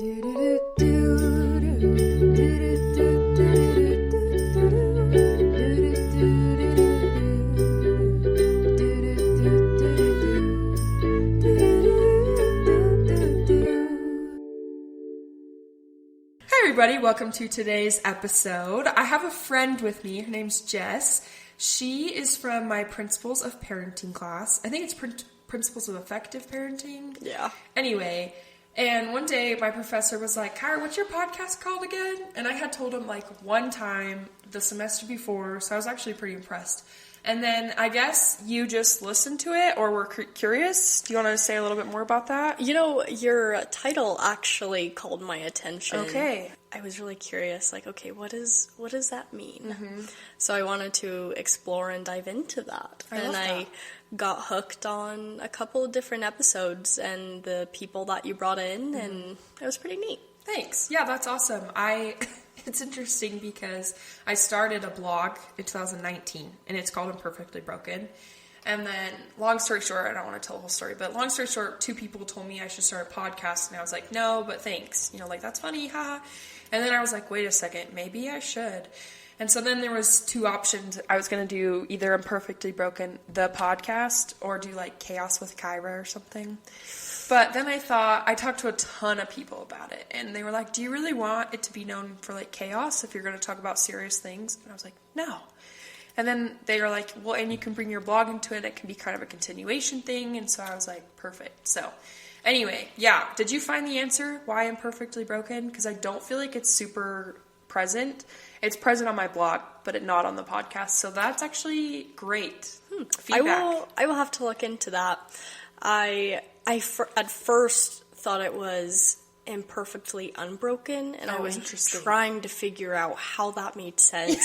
Everybody, welcome to today's episode. I have a friend with me. Her name's Jess. She is from my Principles of Parenting class. I think it's Principles of Effective Parenting. Yeah. Anyway, and one day my professor was like, Kyra, what's your podcast called again? And I had told him like one time the semester before, so I was actually pretty impressed. And then I guess you just listened to it or were curious. Do you want to say a little bit more about that? You know, your title actually called my attention. Okay. I was really curious, like, okay, what does that mean? Mm-hmm. So I wanted to explore and dive into that. I got hooked on a couple of different episodes and the people that you brought in, and it was pretty neat. Thanks. Yeah, that's awesome. It's interesting because I started a blog in 2019, and it's called Imperfectly Broken. And then, long story short, I don't want to tell the whole story, but long story short, 2 people told me I should start a podcast, and I was like, no, but thanks. You know, like, that's funny, haha. And then I was like, wait a second, maybe I should. And so then there was 2 options. I was going to do either Imperfectly Broken, the podcast, or do, like, Chaos with Kyra or something. But then I talked to a ton of people about it, and they were like, do you really want it to be known for, like, chaos if you're going to talk about serious things? And I was like, no. And then they were like, well, and you can bring your blog into it. It can be kind of a continuation thing. And so I was like, perfect. So anyway, yeah. Did you find the answer why Imperfectly Broken? Because I don't feel like it's super present. It's present on my blog, but not on the podcast. So that's actually great feedback. I will have to look into that. I at first thought it was Imperfectly Unbroken, and I was trying to figure out how that made sense.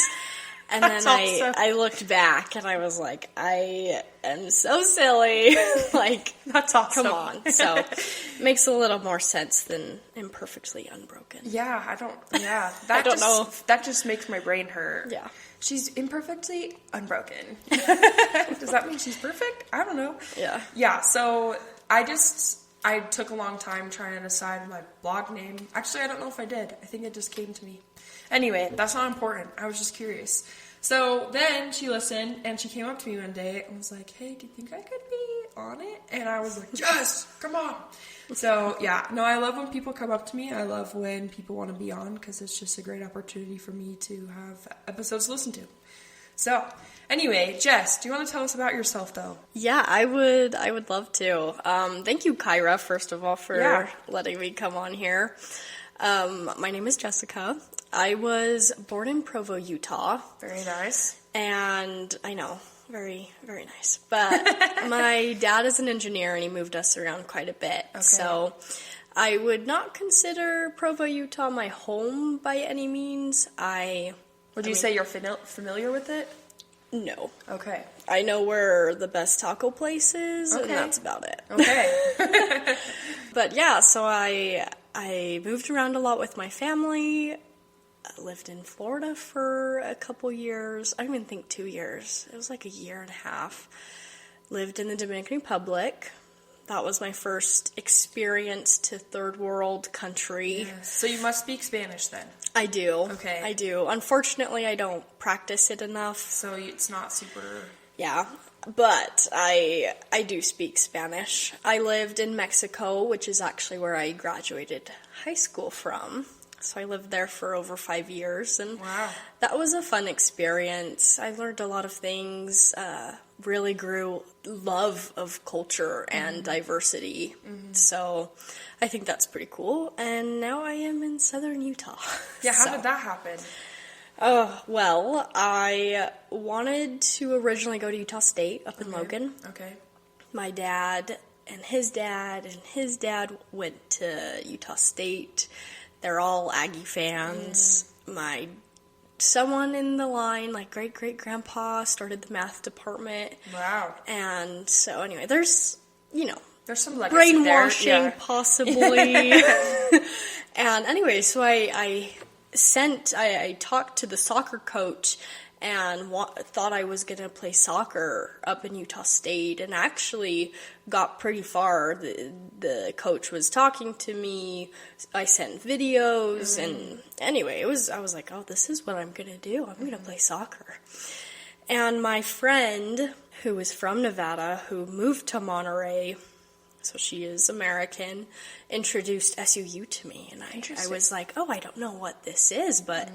And then I looked back and I was like, I am so silly. Like, that's awesome. Come on. So it makes a little more sense than Imperfectly Unbroken. Yeah, that just makes my brain hurt. Yeah. She's imperfectly unbroken. Does that mean she's perfect? I don't know. Yeah. Yeah, so I took a long time trying to decide my blog name. Actually, I don't know if I did. I think it just came to me. Anyway, that's not important. I was just curious. So then she listened, and she came up to me one day and was like, hey, do you think I could be on it? And I was like, yes, come on. So, yeah. No, I love when people come up to me. I love when people want to be on because it's just a great opportunity for me to have episodes to listen to. So, anyway, Jess, do you want to tell us about yourself, though? Yeah, I would love to. Thank you, Kyra, first of all, for letting me come on here. My name is Jessica. I was born in Provo, Utah. Very nice. And I know, very, very nice. But my dad is an engineer, and he moved us around quite a bit. Okay. So I would not consider Provo, Utah my home by any means. Would you say you're familiar with it? No. Okay. I know where the best taco place is, and that's about it. Okay. But yeah, so I moved around a lot with my family. I lived in Florida for a couple years. I don't even think 2 years. It was like a year and a half. Lived in the Dominican Republic. That was my first experience to third world country. Yes. So you must speak Spanish then? I do. Okay. I do. Unfortunately, I don't practice it enough. So it's not super... Yeah. But I do speak Spanish. I lived in Mexico, which is actually where I graduated high school from. So I lived there for over 5 years, and that was a fun experience. I learned a lot of things, really grew love of culture and diversity. Mm-hmm. So I think that's pretty cool. And now I am in southern Utah. Yeah, how did that happen? Well, I wanted to originally go to Utah State up in Logan. Okay. My dad and his dad went to Utah State. They're all Aggie fans. Someone in the line, like great-great-grandpa, started the math department. Wow. And so anyway, there's some legacy brainwashing there. Yeah. Possibly. And anyway, so I talked to the soccer coach, and thought I was going to play soccer up in Utah State, and actually got pretty far. The coach was talking to me. I sent videos, and anyway, I was like, oh, this is what I'm going to do. I'm going to play soccer. And my friend, who was from Nevada, who moved to Monterey, so she is American, introduced SUU to me, and I was like, oh, I don't know what this is, but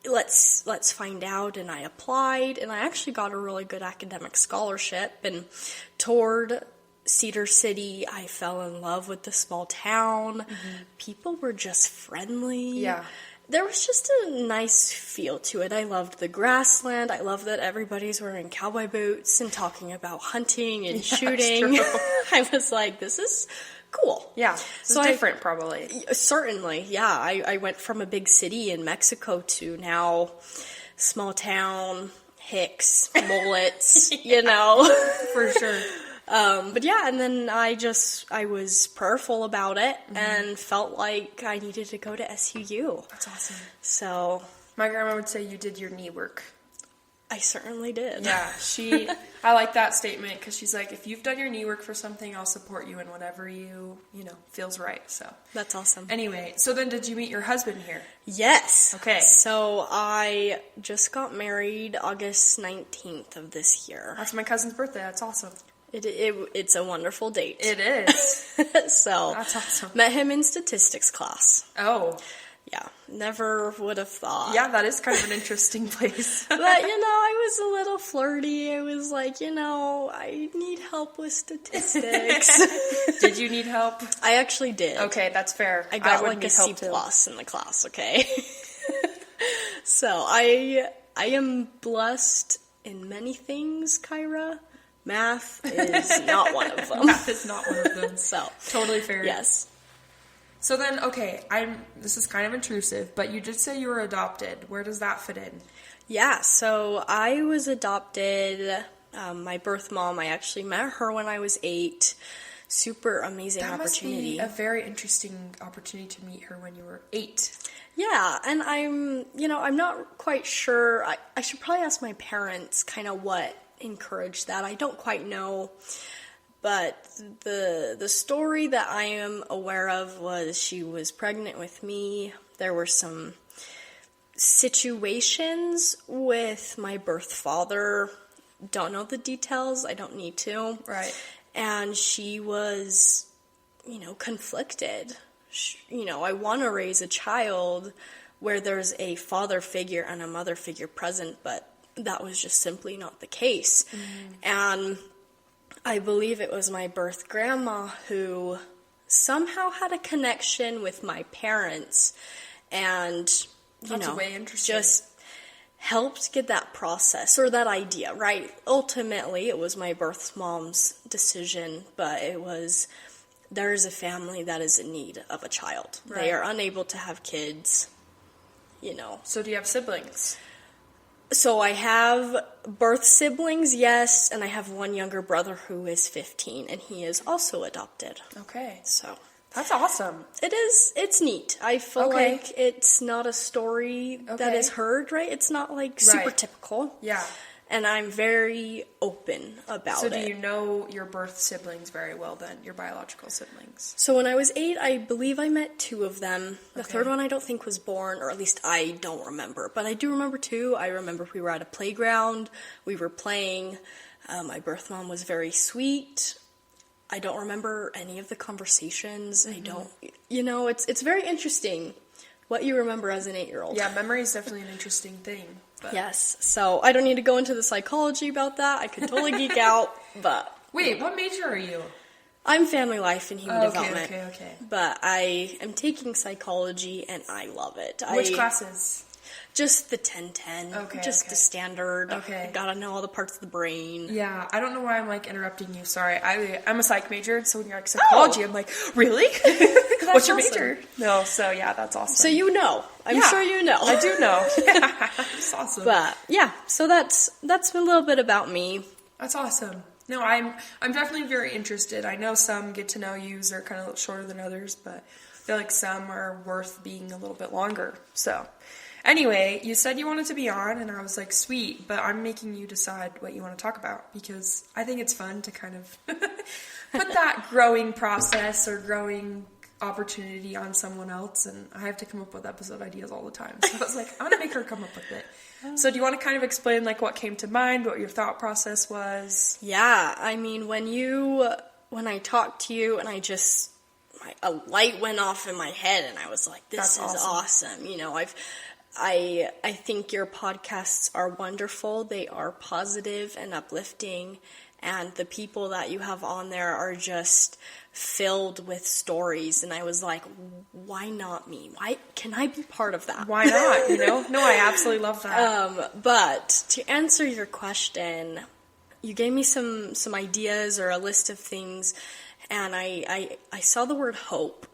let's find out. And I applied, and I actually got a really good academic scholarship and toured Cedar City. I fell in love with the small town. People were just friendly. Yeah. There was just a nice feel to it. I loved the grassland. I love that everybody's wearing cowboy boots and talking about hunting and shooting. I was like, this is cool. Yeah. So different, probably. Certainly, yeah. I went from a big city in Mexico to now small town, hicks, mullets, you know. For sure. But yeah, and then I was prayerful about it and felt like I needed to go to SUU. That's awesome. So my grandma would say you did your knee work. I certainly did. Yeah, I like that statement because she's like, if you've done your knee work for something, I'll support you in whatever you feels right. So that's awesome. Anyway, so then did you meet your husband here? Yes. Okay. So I just got married August 19th of this year. That's my cousin's birthday. That's awesome. It's a wonderful date. It is. So that's awesome. Met him in statistics class. Oh. Yeah, never would have thought. Yeah, that is kind of an interesting place. But, I was a little flirty. I was like, I need help with statistics. Did you need help? I actually did. Okay, that's fair. I got like a C+ in the class, okay? So, I am blessed in many things, Kyra. Math is not one of them. Math is not one of them. So, totally fair. Yes. So then, okay, this is kind of intrusive, but you did say you were adopted. Where does that fit in? Yeah, so I was adopted. My birth mom, I actually met her when I was 8. Super amazing opportunity. That must be a very interesting opportunity to meet her when you were 8. Yeah, and I'm not quite sure. I should probably ask my parents kind of what encouraged that. I don't quite know. But the story that I am aware of was she was pregnant with me. There were some situations with my birth father. Don't know the details. I don't need to. Right. And she was, conflicted. I want to raise a child where there's a father figure and a mother figure present, but that was just simply not the case. And I believe it was my birth grandma who somehow had a connection with my parents and, That's way interesting. just helped get that process or that idea, right? Ultimately, it was my birth mom's decision, but there is a family that is in need of a child. Right. They are unable to have kids, So do you have siblings? So I have birth siblings, yes, and I have one younger brother who is 15, and he is also adopted. Okay. So that's awesome. It is. It's neat. I feel like it's not a story that is heard, right? It's not like super typical. Yeah. And I'm very open about it. So do you know your birth siblings very well then, your biological siblings? So when I was 8, I believe I met 2 of them. The third one I don't think was born, or at least I don't remember. But I do remember 2. I remember we were at a playground. We were playing. My birth mom was very sweet. I don't remember any of the conversations. I don't, it's very interesting what you remember as an 8-year-old. Yeah, memory is definitely an interesting thing. But. Yes, so I don't need to go into the psychology about that. I could totally geek out, but... Wait, what major are you? I'm family life and human development. Okay. But I am taking psychology, and I love it. Which classes? Just the 10-10. Just the standard. Okay. Gotta know all the parts of the brain. Yeah, I don't know why I'm, interrupting you. Sorry. I'm a psych major, so when you're like, psychology, I'm like, really? What's your major? No, so yeah, that's awesome. So you know. I'm sure you know. I do know. Yeah, that's awesome. But, yeah, so that's a little bit about me. That's awesome. No, I'm definitely very interested. I know some get to know yous are kind of shorter than others, but I feel like some are worth being a little bit longer, so... Anyway, you said you wanted to be on, and I was like, sweet, but I'm making you decide what you want to talk about, because I think it's fun to kind of put that growing process or growing opportunity on someone else, and I have to come up with episode ideas all the time. So I was like, I'm going to make her come up with it. So do you want to kind of explain like what came to mind, what your thought process was? Yeah, I mean, when I talked to you and a light went off in my head and I was like, this is awesome. You know, I think your podcasts are wonderful. They are positive and uplifting, and the people that you have on there are just filled with stories. And I was like, why not me? Why can I be part of that? Why not? You know? No, I absolutely love that. But to answer your question, you gave me some ideas or a list of things, and I saw the word hope,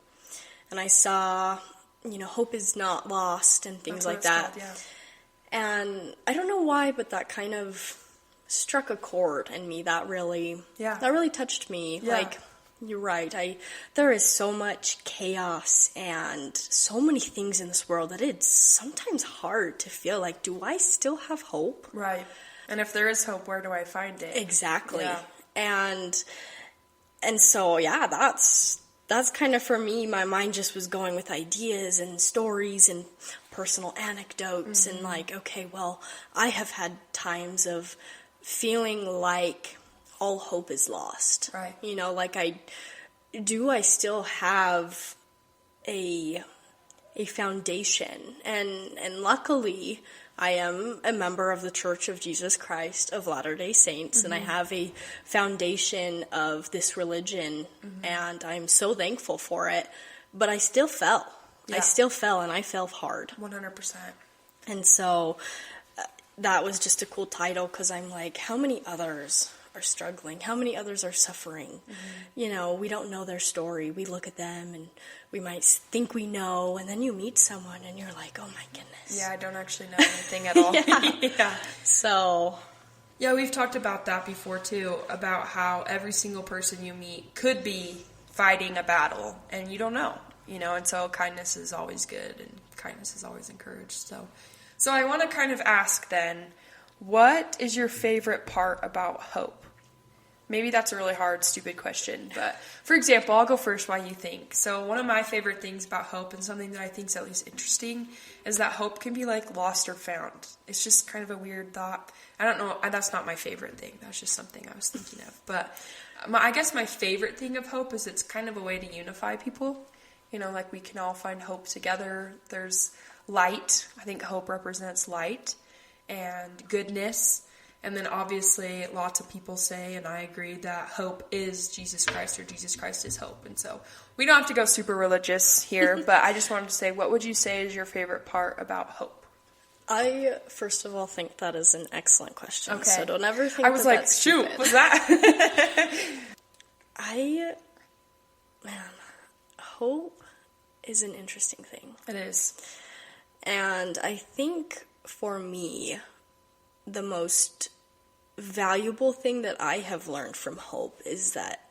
and I saw, you know, hope is not lost and things like that. Called, yeah. And I don't know why, but that kind of struck a chord in me. That really touched me. Yeah. Like, you're right. There is so much chaos and so many things in this world that it's sometimes hard to feel like, do I still have hope? Right. And if there is hope, where do I find it? Exactly. Yeah. And so, yeah, that's kind of, for me, my mind just was going with ideas and stories and personal anecdotes, and like, okay, well, I have had times of feeling like all hope is lost. Right. You know, like, I still have a foundation, and luckily I am a member of the Church of Jesus Christ of Latter-day Saints, and I have a foundation of this religion, and I'm so thankful for it, but I still fell. Yeah. I still fell, and I fell hard. 100%. And so that was just a cool title, because I'm like, how many others are struggling? How many others are suffering? You know, we don't know their story. We look at them and we might think we know, and then you meet someone and you're like, oh my goodness. Yeah, I don't actually know anything at all. Yeah. So, yeah, we've talked about that before too, about how every single person you meet could be fighting a battle and you don't know, you know, and so kindness is always good and kindness is always encouraged. So I want to kind of ask then, what is your favorite part about hope? Maybe that's a really hard, stupid question, but for example, I'll go first while you think. So one of my favorite things about hope, and something that I think is at least interesting, is that hope can be like lost or found. It's just kind of a weird thought. I don't know, that's not my favorite thing. That's just something I was thinking of. But I guess my favorite thing of hope is it's kind of a way to unify people. You know, like we can all find hope together. There's light. I think hope represents light and goodness. And then obviously lots of people say, and I agree, that hope is Jesus Christ, or Jesus Christ is hope. And so we don't have to go super religious here, but I just wanted to say, what would you say is your favorite part about hope? I, first of all, think that is an excellent question. Okay. So don't ever think I was like, that's shoot, stupid. what's that? Hope is an interesting thing. It is. And I think for me, the most valuable thing that I have learned from hope is that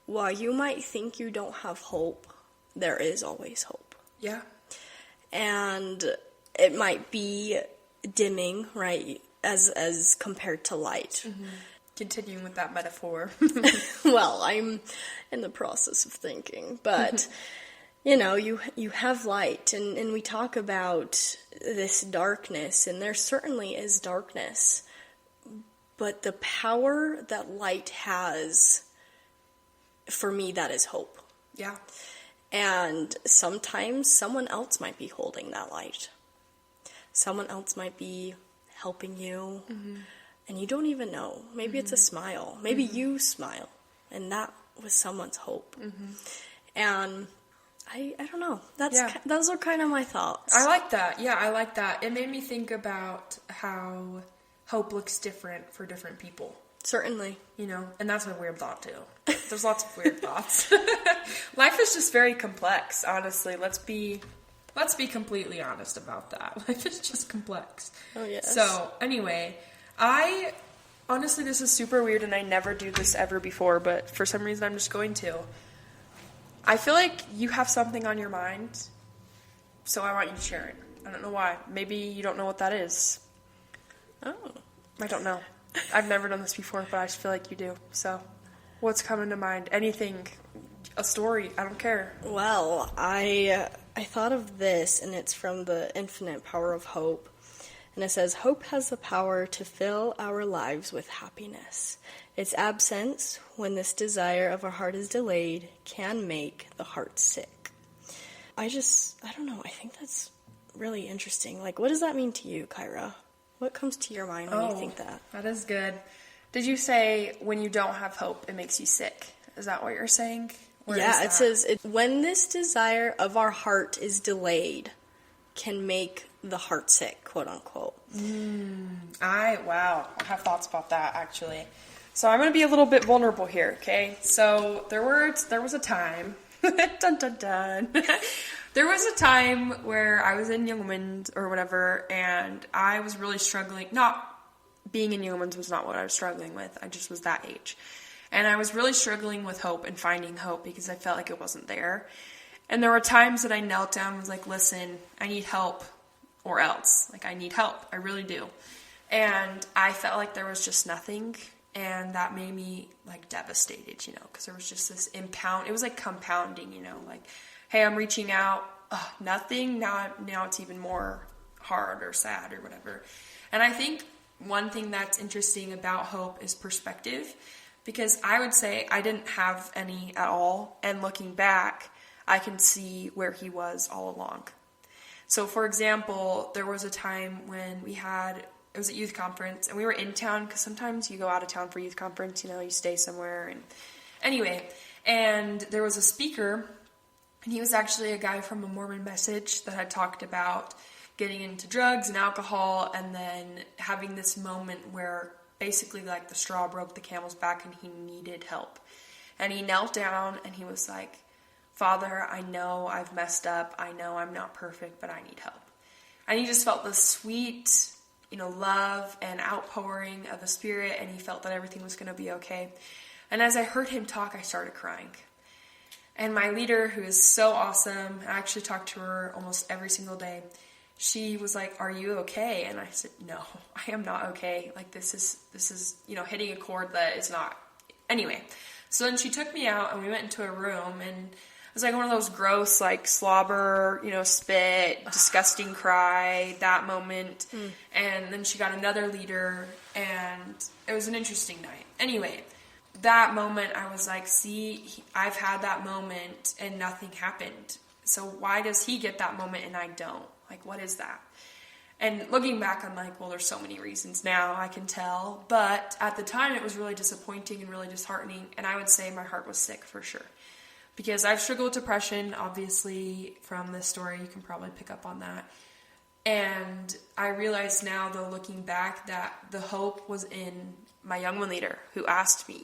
while you might think you don't have hope, there is always hope. Yeah. And it might be dimming, right, as compared to light. Mm-hmm. Continuing with that metaphor. Well, I'm in the process of thinking, but you know, you have light, and we talk about this darkness, and there certainly is darkness, but the power that light has, for me, that is hope. Yeah. And sometimes someone else might be holding that light. Someone else might be helping you, and you don't even know. Maybe it's a smile. Maybe you smile, and that was someone's hope. And I don't know. Those are kind of my thoughts. I like that. Yeah, I like that. It made me think about how hope looks different for different people. Certainly. You know, and that's a weird thought too. There's lots of weird thoughts. Life is just very complex, honestly. Let's be completely honest about that. Life is just complex. Oh, yes. So, anyway, honestly, this is super weird, and I never do this ever before, but for some reason I'm just going to. I feel like you have something on your mind, So I want you to share it. I don't know why. Maybe you don't know what that is. Oh. I don't know. I've never done this before, but I just feel like you do. So what's coming to mind? Anything, a story, I don't care. Well, I thought of this, and it's from the Infinite Power of Hope. And it says, hope has the power to fill our lives with happiness. Its absence, when this desire of our heart is delayed, can make the heart sick. I don't know, I think that's really interesting. Like, what does that mean to you, Kyra? What comes to your mind when you think that? That is good. Did you say when you don't have hope, it makes you sick? Is that what you're saying? It says, when this desire of our heart is delayed, can make the heart sick, quote unquote. I have thoughts about that, actually. So I'm going to be a little bit vulnerable here, okay? So there was a time, dun dun dun. There was a time where I was in Young Women's or whatever, and I was really struggling. Not being in Young Women's was not what I was struggling with. I just was that age. And I was really struggling with hope and finding hope because I felt like it wasn't there. And there were times that I knelt down and was like, listen, I need help or else. Like, I need help. I really do. And I felt like there was just nothing. And that made me, like, devastated, because there was just this it was like compounding, like, hey, I'm reaching out, nothing, now it's even more hard or sad or whatever. And I think one thing that's interesting about hope is perspective, because I would say I didn't have any at all, and looking back, I can see where he was all along. So, for example, there was a time when it was a youth conference, and we were in town, because sometimes you go out of town for youth conference, you stay somewhere, and anyway, and there was a speaker, and he was actually a guy from a Mormon message that had talked about getting into drugs and alcohol, and then having this moment where basically like the straw broke the camel's back and he needed help. And he knelt down and he was like, Father, I know I've messed up. I know I'm not perfect, but I need help. And he just felt this sweet, love and outpouring of the Spirit, and he felt that everything was going to be okay. And as I heard him talk, I started crying. And my leader, who is so awesome, I actually talk to her almost every single day, she was like, are you okay? And I said, no, I am not okay. Like, this is, hitting a chord that is not. Anyway, so then she took me out and we went into a room, and it was like one of those gross, like, slobber, spit, disgusting cry, that moment. And then she got another leader, and it was an interesting night. Anyway, that moment, I was like, see, I've had that moment and nothing happened. So why does he get that moment and I don't? Like, what is that? And looking back, I'm like, well, there's so many reasons now, I can tell. But at the time, it was really disappointing and really disheartening. And I would say my heart was sick for sure. Because I've struggled with depression, obviously, from this story. You can probably pick up on that. And I realize now, though, looking back, that the hope was in my young one leader who asked me.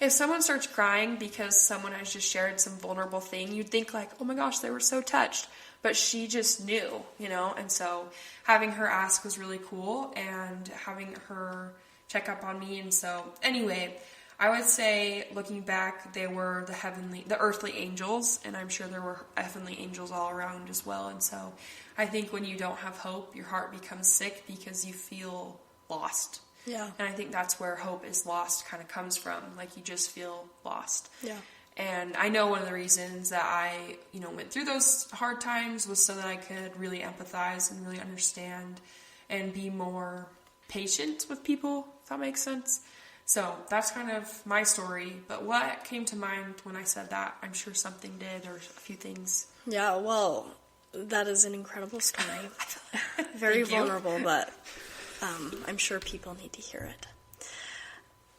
If someone starts crying because someone has just shared some vulnerable thing, you'd think like, oh my gosh, they were so touched. But she just knew, and so having her ask was really cool, and having her check up on me. And so anyway, I would say looking back, they were the earthly angels, and I'm sure there were heavenly angels all around as well. And so I think when you don't have hope, your heart becomes sick because you feel lost. Yeah. And I think that's where hope is lost kind of comes from. Like, you just feel lost. Yeah. And I know one of the reasons that I, went through those hard times was so that I could really empathize and really understand and be more patient with people, if that makes sense. So that's kind of my story. But what came to mind when I said that? I'm sure something did, or a few things. Yeah, well, that is an incredible story. Very vulnerable, but I'm sure people need to hear it.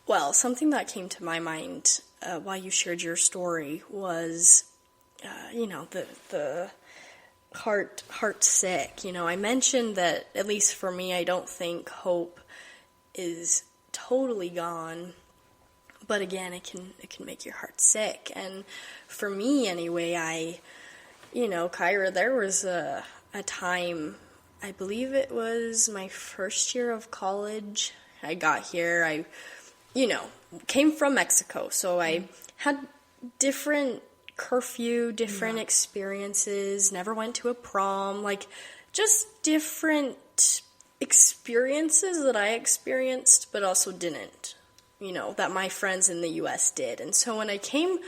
Well, something that came to my mind while you shared your story was, the heart sick. I mentioned that, at least for me, I don't think hope is totally gone, but again, it can make your heart sick. And for me, anyway, Kyra, there was a time, I believe it was my first year of college. I got here. I came from Mexico, so I had different curfew, different experiences, never went to a prom, like just different experiences that I experienced but also didn't, that my friends in the US did. And so when I came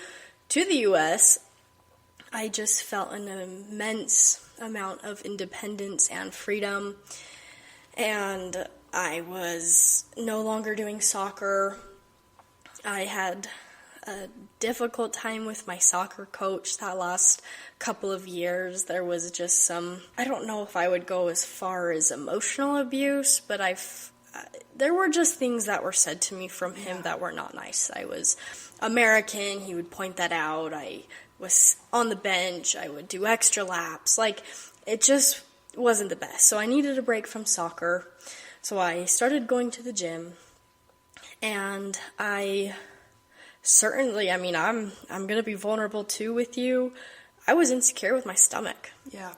to the US, I just felt an immense amount of independence and freedom, and I was no longer doing soccer. I had a difficult time with my soccer coach that last couple of years. There was just I don't know if I would go as far as emotional abuse, but there were just things that were said to me from him that were not nice. I was American, he would point that out. I was on the bench, I would do extra laps. Like, it just wasn't the best. So I needed a break from soccer. So I started going to the gym, and I certainly, I'm going to be vulnerable too with you. I was insecure with my stomach. Yeah.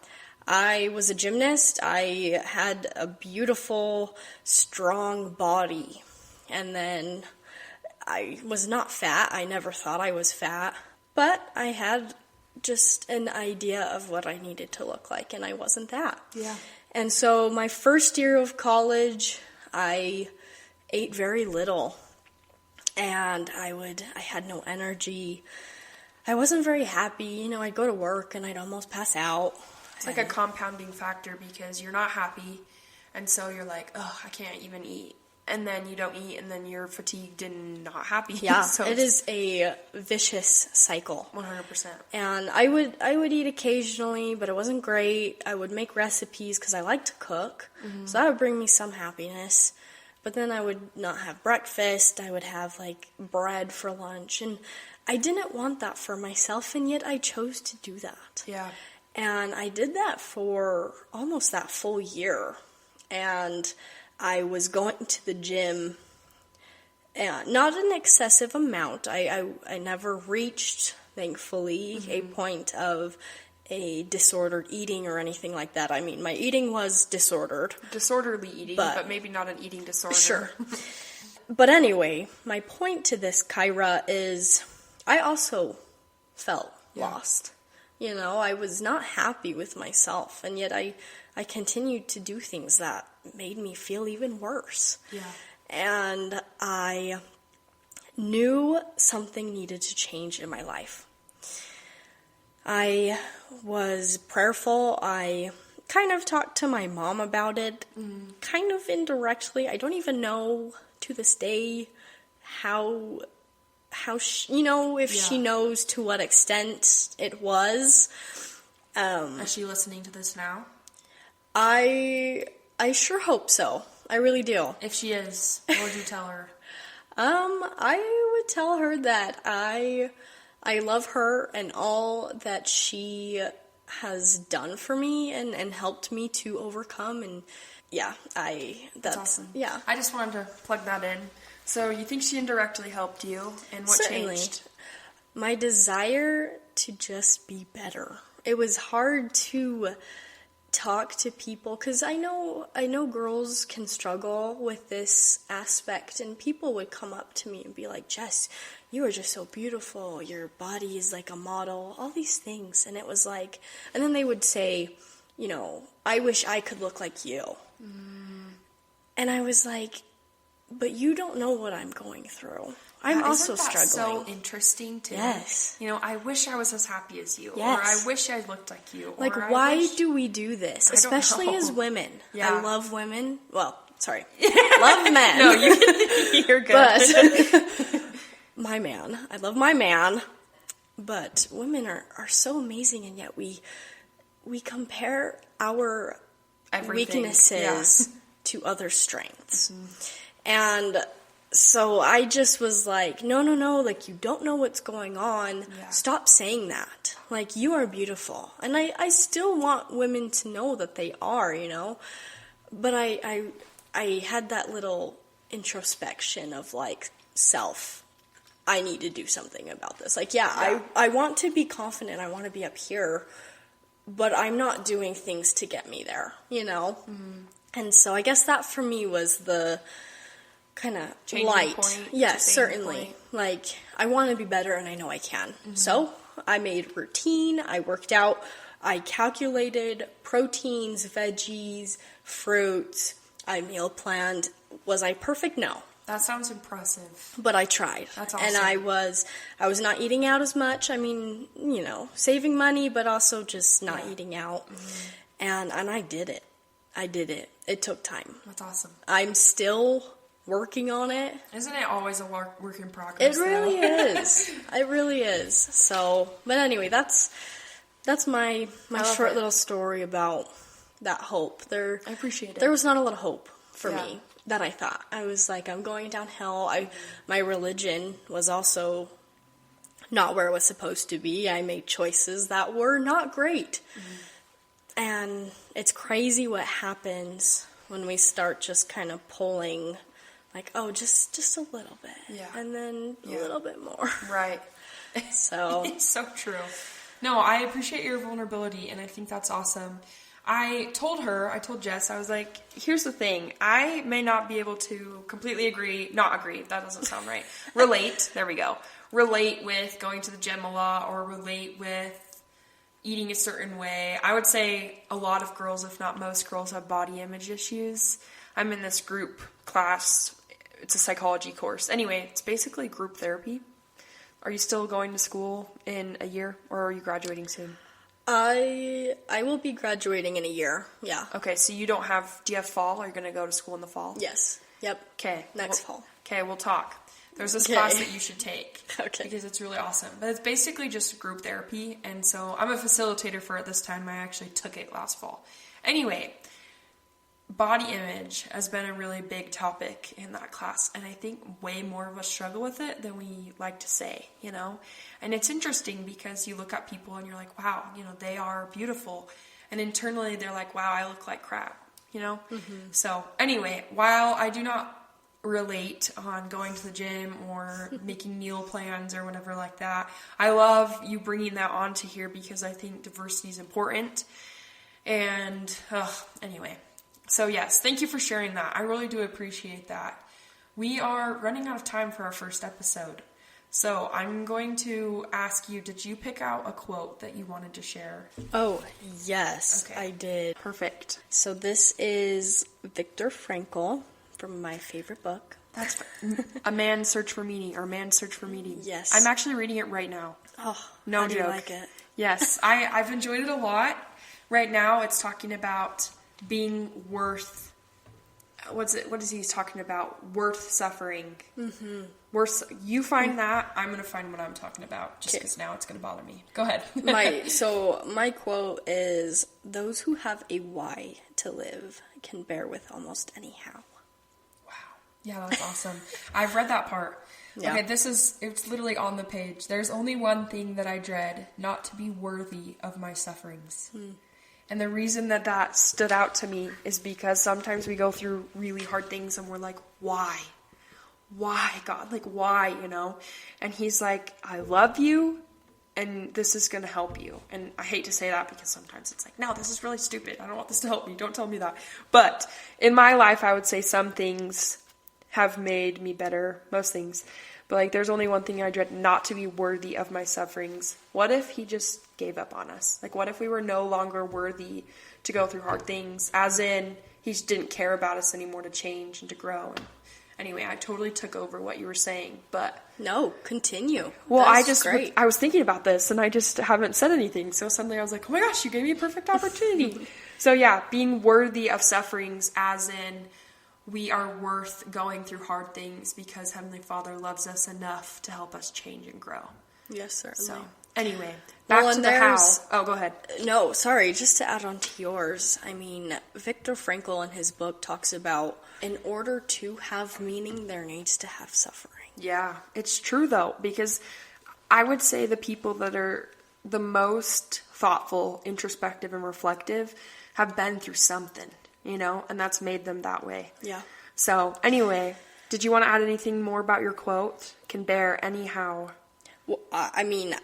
I was a gymnast. I had a beautiful, strong body. And then I was not fat. I never thought I was fat. But I had just an idea of what I needed to look like, and I wasn't that. Yeah. And so my first year of college, I ate very little. And I had no energy. I wasn't very happy. I'd go to work and I'd almost pass out. It's like a compounding factor because you're not happy, and so you're like, oh, I can't even eat. And then you don't eat, and then you're fatigued and not happy. Yeah, so it is a vicious cycle. 100%. And I would eat occasionally, but it wasn't great. I would make recipes because I like to cook, so that would bring me some happiness. But then I would not have breakfast. I would have, bread for lunch. And I didn't want that for myself, and yet I chose to do that. Yeah. And I did that for almost that full year. And I was going to the gym, not an excessive amount. I never reached, thankfully, a point of a disordered eating or anything like that. My eating was disordered. Disorderly eating, but maybe not an eating disorder. Sure. But anyway, my point to this, Kyra, is I also felt lost. I was not happy with myself, and yet I continued to do things that made me feel even worse. Yeah. And I knew something needed to change in my life. I was prayerful. I kind of talked to my mom about it, kind of indirectly. I don't even know to this day how she, if she knows to what extent it was. Is she listening to this now? I sure hope so. I really do. If she is, what would you tell her? I would tell her that I love her and all that she has done for me and helped me to overcome. And that's awesome. Yeah. I just wanted to plug that in. So you think she indirectly helped you, and what Certainly. changed? My desire to just be better. It was hard to talk to people because I know girls can struggle with this aspect, and people would come up to me and be like, Jess, you are just so beautiful, your body is like a model, all these things. And it was like, and then they would say, I wish I could look like you. And I was like, but you don't know what I'm going through. I'm also struggling. So interesting too. Yes. I wish I was as happy as you. Yes. Or I wish I looked like you. Like, or why do we do this? I don't Especially know. as women. Yeah. I love women. Well, sorry. Love men. No, you're good. But my man. I love my man. But women are so amazing, and yet we compare our Everything. weaknesses to other strengths. And so I just was like, no, like, you don't know what's going on. Yeah. Stop saying that. Like, you are beautiful. And I still want women to know that they are, But I had that little introspection of, like, self. I need to do something about this. Like, I want to be confident. I want to be up here. But I'm not doing things to get me there, And so I guess that for me was the kind of light. Point, yes, certainly. point. Like, I want to be better, and I know I can. So I made routine. I worked out. I calculated proteins, veggies, fruits. I meal planned. Was I perfect? No. That sounds impressive. But I tried. That's awesome. And I was not eating out as much. I mean, saving money, but also just not eating out. Mm-hmm. And I did it. It took time. That's awesome. I'm still working on it. Isn't it always a work in progress? It really is. It really is. So, but anyway, that's my short little story about that hope. I appreciate it. There was not a lot of hope for me that I thought. I was like, I'm going downhill. My religion was also not where it was supposed to be. I made choices that were not great. Mm-hmm. And it's crazy what happens when we start just kind of pulling, like, oh, just a little bit. Yeah. And then a little bit more. Right. So. It's so true. No, I appreciate your vulnerability, and I think that's awesome. I told Jess, I was like, here's the thing. I may not be able to completely not agree, that doesn't sound right. Relate, there we go. Relate with going to the gym a lot, or relate with eating a certain way. I would say a lot of girls, if not most girls, have body image issues. I'm in this group class. It's a psychology course. Anyway, it's basically group therapy. Are you still going to school in a year, or are you graduating soon? I will be graduating in a year, yeah. Okay, so do you have fall? Are you going to go to school in the fall? Yes, yep. Okay. Next fall. Okay, we'll talk. There's this class that you should take. Okay. Because it's really awesome. But it's basically just group therapy, and so I'm a facilitator for it this time. I actually took it last fall. Anyway, body image has been a really big topic in that class, and I think way more of us struggle with it than we like to say, And it's interesting because you look at people and you're like, wow, they are beautiful. And internally they're like, wow, I look like crap, Mm-hmm. So anyway, while I do not relate on going to the gym or making meal plans or whatever like that, I love you bringing that onto here because I think diversity is important. And anyway, so yes, thank you for sharing that. I really do appreciate that. We are running out of time for our first episode. So I'm going to ask you, did you pick out a quote that you wanted to share? Oh, yes, okay. I did. Perfect. So this is Viktor Frankl from my favorite book. That's A Man's Search for Meaning, or Man's Search for Meaning. Yes. I'm actually reading it right now. Oh, no how joke. do you like it? Yes, I've enjoyed it a lot. Right now it's talking about being worth, what is he talking about? Worth suffering. Mm-hmm. You find that, I'm going to find what I'm talking about, just because now it's going to bother me. Go ahead. My quote is, those who have a why to live can bear with almost anyhow. Wow. Yeah, that's awesome. I've read that part. Yeah. Okay, it's literally on the page. There's only one thing that I dread, not to be worthy of my sufferings. And the reason that stood out to me is because sometimes we go through really hard things and we're like, why? Why, God? Like, why, And he's like, I love you, and this is going to help you. And I hate to say that because sometimes it's like, no, this is really stupid. I don't want this to help me. Don't tell me that. But in my life, I would say some things have made me better. Most things. But, there's only one thing I dread, not to be worthy of my sufferings. What if he just gave up on us? What if we were no longer worthy to go through hard things? As in, he just didn't care about us anymore to change and to grow. And anyway, I totally took over what you were saying, but... No, continue. Well, great. I was thinking about this, and I just haven't said anything. So suddenly I was like, oh my gosh, you gave me a perfect opportunity. So yeah, being worthy of sufferings, as in... we are worth going through hard things because Heavenly Father loves us enough to help us change and grow. Yes, certainly. So, anyway, back to the how. Oh, go ahead. No, sorry, just to add on to yours. I mean, Viktor Frankl in his book talks about in order to have meaning, there needs to have suffering. Yeah, it's true though, because I would say the people that are the most thoughtful, introspective, and reflective have been through something. And that's made them that way. Yeah. So, anyway, did you want to add anything more about your quote? Can bear anyhow. Well, I mean,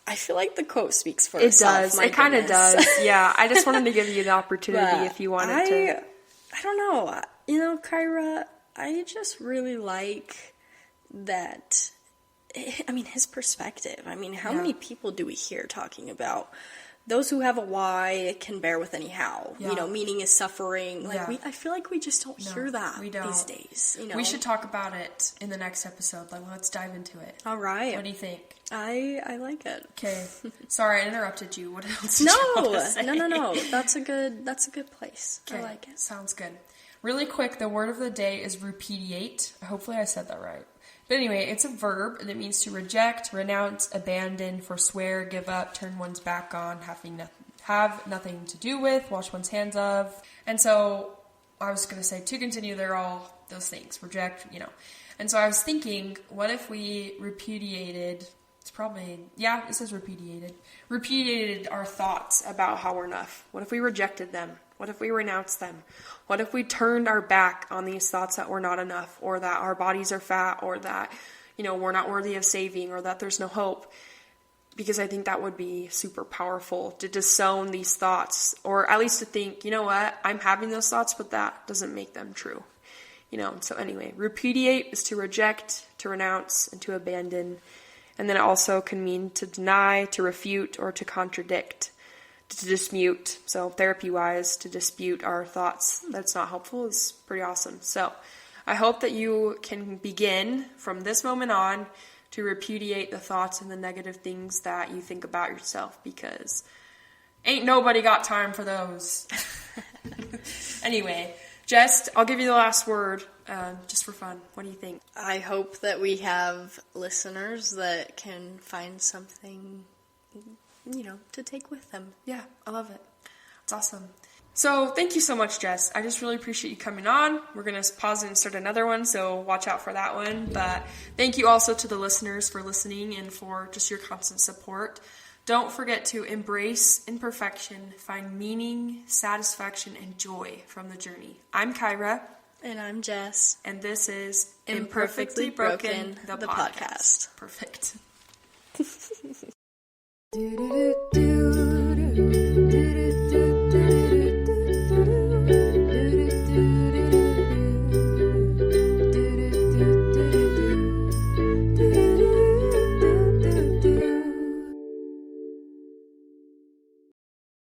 I feel like the quote speaks for itself. It does. It kind of does. Yeah. I just wanted to give you the opportunity if you wanted to. I don't know. Kyra, I just really like that his perspective. I mean, how many people do we hear talking about those who have a why can bear with any how? Yeah. You know, meaning is suffering. Like, I feel like we just don't hear that these days. You know? We should talk about it in the next episode. Like, let's dive into it. All right. What do you think? I like it. Okay. Sorry, I interrupted you. What else did you want to say? No. That's a good place. Okay. I like it. Sounds good. Really quick, the word of the day is repudiate. Hopefully I said that right. But anyway, it's a verb, and it means to reject, renounce, abandon, forswear, give up, turn one's back on, have nothing to do with, wash one's hands of. And so I was going to say, to continue, they're all those things. Reject, And so I was thinking, what if we repudiated, it says repudiated. Repudiated our thoughts about how we're enough. What if we rejected them? What if we renounced them? What if we turned our back on these thoughts that we're not enough, or that our bodies are fat, or that, we're not worthy of saving, or that there's no hope? Because I think that would be super powerful to disown these thoughts, or at least to think, you know what, I'm having those thoughts, but that doesn't make them true. So anyway, repudiate is to reject, to renounce, and to abandon. And then it also can mean to deny, to refute, or to contradict. To dispute, so therapy-wise, to dispute our thoughts that's not helpful is pretty awesome. So I hope that you can begin from this moment on to repudiate the thoughts and the negative things that you think about yourself, because ain't nobody got time for those. Anyway, Jess, I'll give you the last word just for fun. What do you think? I hope that we have listeners that can find something to take with them. Yeah, I love it. It's awesome. So thank you so much, Jess. I just really appreciate you coming on. We're going to pause and start another one, so watch out for that one. But thank you also to the listeners for listening and for just your constant support. Don't forget to embrace imperfection, find meaning, satisfaction, and joy from the journey. I'm Kyra. And I'm Jess. And this is Imperfectly Broken, the podcast. Perfect. Do do do do do.